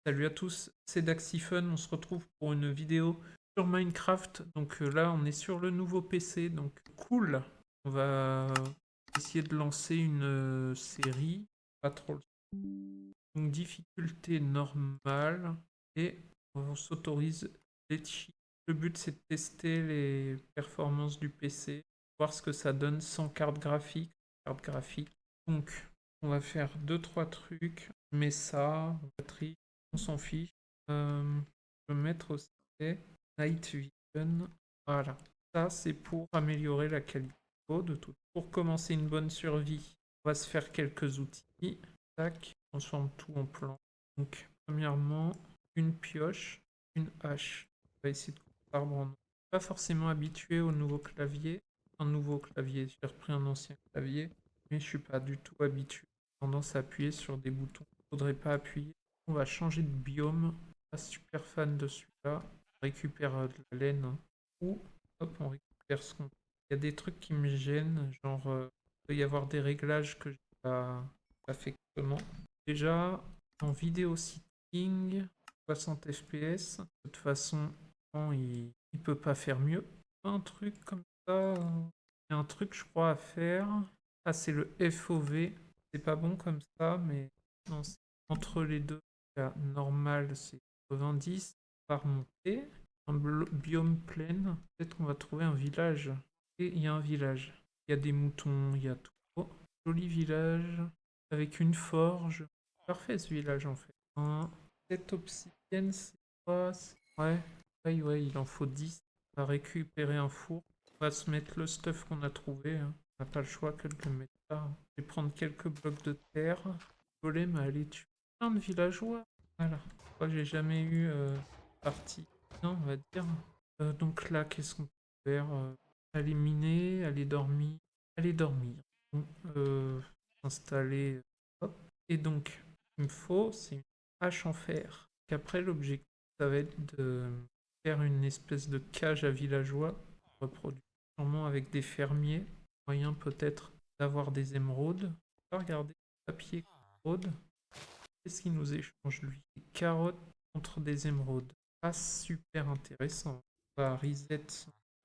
Salut à tous, c'est Daxifun, on se retrouve pour une vidéo sur Minecraft. Donc là, on est sur le nouveau PC, donc cool. On va essayer de lancer une série, pas trop. Donc difficulté normale et on s'autorise les cheats. Le but c'est de tester les performances du PC, voir ce que ça donne sans carte graphique. Donc on va faire deux trois trucs, mais ça, batterie, on s'en fiche. Je vais mettre aussi Night Vision. Voilà. Ça c'est pour améliorer la qualité de tout. Pour commencer une bonne survie, on va se faire quelques outils. Tac, transforme tout en plan. Donc, premièrement, une pioche, une hache. On va essayer de couper l'arbre en. Pas forcément habitué au nouveau clavier. Un nouveau clavier, j'ai repris un ancien clavier, mais je suis pas du tout habitué. J'ai tendance à appuyer sur des boutons. Faudrait pas appuyer. On va changer de biome. Pas super fan de celui-là. On récupère de la laine. Ou, hop, on récupère ce qu'on. Il y a des trucs qui me gênent, genre, il peut y avoir des réglages que j'ai pas fait correctement. Déjà, en vidéo sitting, 60 fps, de toute façon, non, il peut pas faire mieux. Un truc comme ça, il y a un truc, je crois, à faire. Ah, c'est le FOV. C'est pas bon comme ça, mais non, c'est entre les deux. Là, normal, c'est 90. On va remonter. Un biome plein. Peut-être qu'on va trouver un village. Et il y a un village. Il y a des moutons, il y a tout. Oh, joli village. Avec une forge. Parfait ce village en fait. Cette obsidienne, c'est quoi? Ouais, ouais, il en faut 10. On va récupérer un four. On va se mettre le stuff qu'on a trouvé, hein. On n'a pas le choix que de le mettre là. Je vais prendre quelques blocs de terre. Golem à aller tuer plein de villageois. Voilà. Moi, j'ai jamais eu partie. Non, on va dire. Donc là, qu'est-ce qu'on peut faire? Aller miner, aller dormir. Aller dormir. Bon, installer. Hop. Et donc, il me faut, c'est une hache en fer. Qu'après, l'objectif, ça va être de faire une espèce de cage à villageois, reproduire sûrement avec des fermiers. Moyen peut-être d'avoir des émeraudes. On va regarder papier émeraude. Qu'est-ce qu'il nous échange lui? Des carottes contre des émeraudes. Pas super intéressant. On va reset.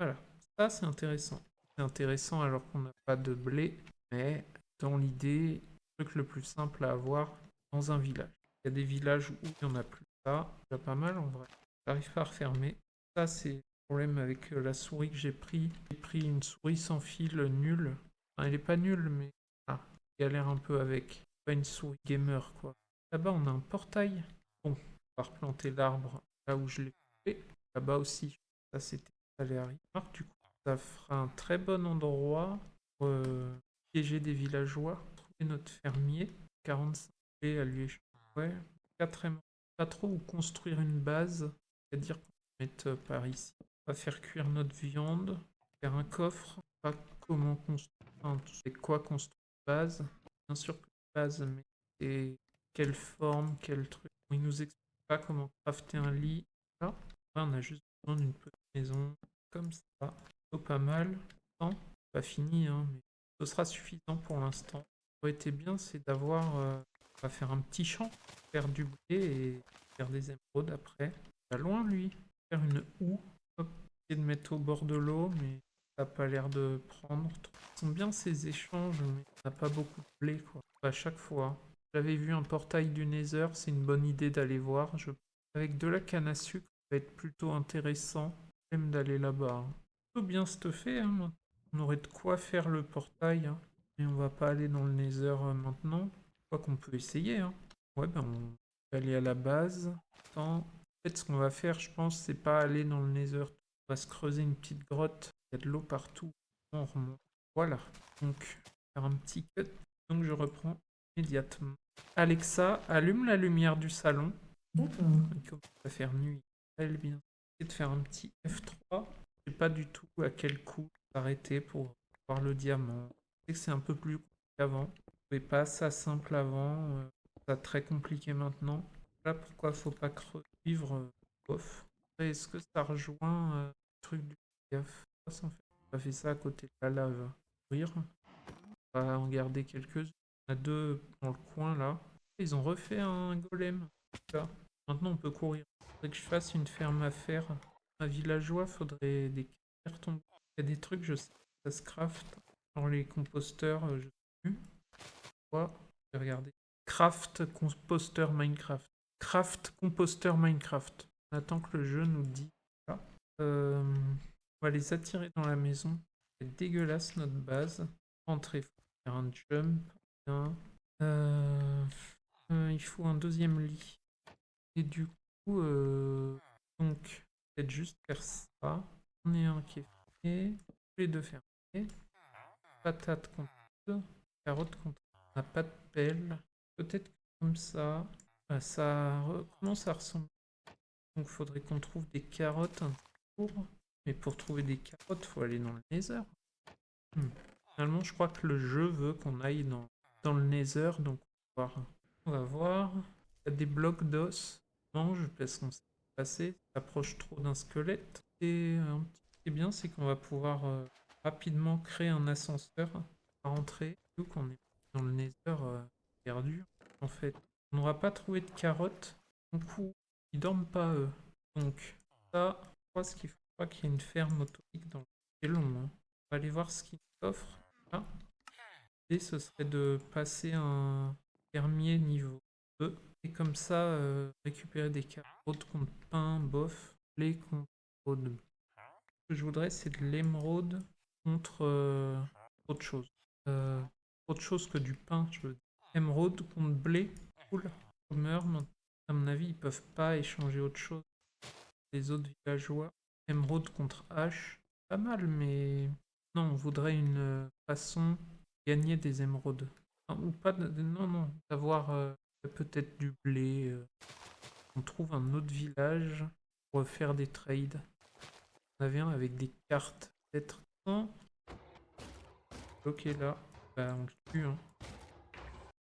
Voilà, ça c'est intéressant. C'est intéressant alors qu'on n'a pas de blé, mais dans l'idée, le truc le plus simple à avoir dans un village. Il y a des villages où il n'y en a plus. Ça, déjà pas mal en vrai. J'arrive pas à refermer. Ça, c'est le problème avec la souris que j'ai pris. J'ai pris une souris sans fil nulle. Enfin, elle est pas nulle, mais ah, je galère un peu avec. Pas une souris gamer, quoi. Là-bas, on a un portail. Bon, on va replanter l'arbre là où je l'ai coupé. Là-bas aussi, ça c'était aléatoire. Du coup, ça fera un très bon endroit pour piéger des villageois. Trouver notre fermier. 45 et à lui échanger. Ouais, 4 pas trop où construire une base. C'est-à-dire qu'on va mettre par ici. On va faire cuire notre viande. Faire un coffre. Pas comment construire. Enfin, tu sais quoi construire une base. Bien sûr que une base, mais c'est quelle forme, quel truc. Il nous explique pas comment crafter un lit. Là, on a juste besoin d'une petite maison comme ça. Plutôt pas mal. Non, pas fini, hein, mais ce sera suffisant pour l'instant. Ce qui aurait été bien, c'est d'avoir. On va faire un petit champ, faire du blé et faire des émeraudes après. Pas loin, lui. Faire une houe. Hop, essayer de mettre au bord de l'eau, mais ça n'a pas l'air de prendre. Ils sont bien ces échanges, mais on n'a pas beaucoup de blé, quoi. À chaque fois. J'avais vu un portail du Nether, c'est une bonne idée d'aller voir. Avec de la canne à sucre, ça va être plutôt intéressant même d'aller là-bas, hein. Plutôt bien stuffé, hein. On aurait de quoi faire le portail, hein. Mais on va pas aller dans le Nether maintenant. Quoi qu'on peut essayer, hein. Ouais, ben on va aller à la base. Attends. En fait, ce qu'on va faire, je pense, c'est pas aller dans le Nether. On va se creuser une petite grotte. Il y a de l'eau partout. On remonte. Voilà. Donc, faire un petit cut. Donc, je reprends immédiatement. Alexa, allume la lumière du salon. D'accord. Il commence à faire nuit. Elle bien. Essayer de faire un petit F3. Je sais pas du tout à quel coup s'arrêter pour voir le diamant. Je sais que c'est un peu plus compliqué qu'avant. C'était pas ça simple avant. Ça très compliqué maintenant. Là, pourquoi faut pas suivre off. Est-ce que ça rejoint le truc du gaffe? Ça fait. Ça fait ça à côté de la lave. Ouvrir. On va en garder quelques-uns. On a deux dans le coin là. Ils ont refait un golem. Là. Maintenant, on peut courir. Faudrait que je fasse une ferme à faire. Un villageois, faudrait des cartons. Il y a des trucs, je sais, ça se craft. Genre les composteurs, je sais plus. Quoi? Je vais regarder. Craft composteur Minecraft. Craft composteur Minecraft. On attend que le jeu nous dise. Voilà. On va les attirer dans la maison. C'est dégueulasse notre base. Rentrer, faut faire un jump. Bien. Il faut un deuxième lit. Et du coup, donc, peut-être juste faire ça. On est un qui est fait. Tous les deux fermés. Patate contre carotte contre. On n'a pas de pelle. Peut-être comme ça. Ça commence à ressembler. Donc, faudrait qu'on trouve des carottes un jour. Mais pour trouver des carottes, faut aller dans le Nether. Finalement, je crois que le jeu veut qu'on aille dans le Nether. Donc, on va voir. On va voir. Il y a des blocs d'os. Mange parce qu'on s'est passé. Approche trop d'un squelette. Et un petit ce qui est bien, c'est qu'on va pouvoir rapidement créer un ascenseur à rentrer. Vu qu'on est dans le Nether perdu. En fait, on n'aura pas trouvé de carottes. Du coup, ils dorment pas eux. Donc, ça, je crois ce qu'il faut pas qu'il y ait une ferme automatique dans le. C'est long, hein. On va aller voir ce qu'il nous offre. Ah. L'idée, ce serait de passer un fermier niveau 2. Et comme ça, récupérer des carottes contre pain, bof, blé contre émeraude. Ce que je voudrais, c'est de l'émeraude contre autre chose. Euh, Autre chose que du pain, je veux dire. Émeraude contre blé, cool. Meurt, à mon avis, ils peuvent pas échanger autre chose. Les autres villageois. Émeraude contre hache, pas mal, mais non, on voudrait une façon de gagner des émeraudes. Enfin, ou pas, non, non, d'avoir peut-être du blé. On trouve un autre village pour faire des trades. On avait un avec des cartes, peut-être. Non, bloqué là. Bah, on le tue, hein.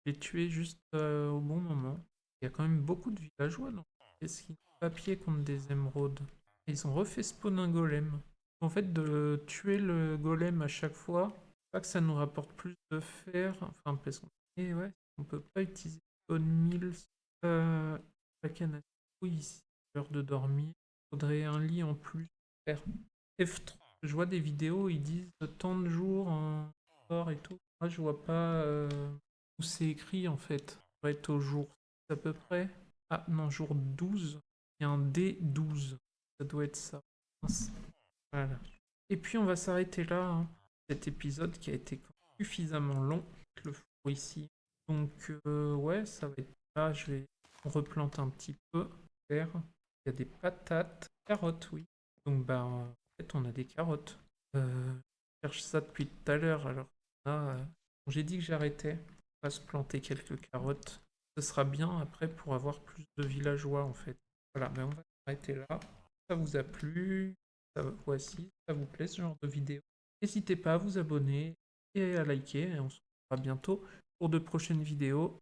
Je l'ai tué juste au bon moment. Il y a quand même beaucoup de villageois, non? Qu'est-ce qu'il y a? Papier contre des émeraudes. Ils ont refait spawn un golem. En fait, de tuer le golem à chaque fois, pas que ça nous rapporte plus de fer. Enfin, parce qu'on et ouais, on peut pas utiliser Bone Meal. La canne à couilles ici. L'heure de dormir. Faudrait un lit en plus. Faire F3. Je vois des vidéos, ils disent tant de jours en sport et tout. Moi, je vois pas où c'est écrit en fait. Ça devrait être au jour à peu près. Ah non, jour 12. Il y a un D12. Ça doit être ça. Mince. Voilà. Et puis on va s'arrêter là, hein. Cet épisode qui a été suffisamment long. Je le fous ici. Donc ouais, ça va être là. On replante un petit peu. Vert. Il y a des patates. Carottes, oui. Donc bah en fait on a des carottes. Je cherche ça depuis tout à l'heure. Alors là, bon, j'ai dit que j'arrêtais. On va se planter quelques carottes. Ce sera bien après pour avoir plus de villageois en fait. Voilà, ben on va s'arrêter là. Ça vous a plu? Voici, ça vous plaît ce genre de vidéo? N'hésitez pas à vous abonner et à liker. Et on se revoit bientôt pour de prochaines vidéos.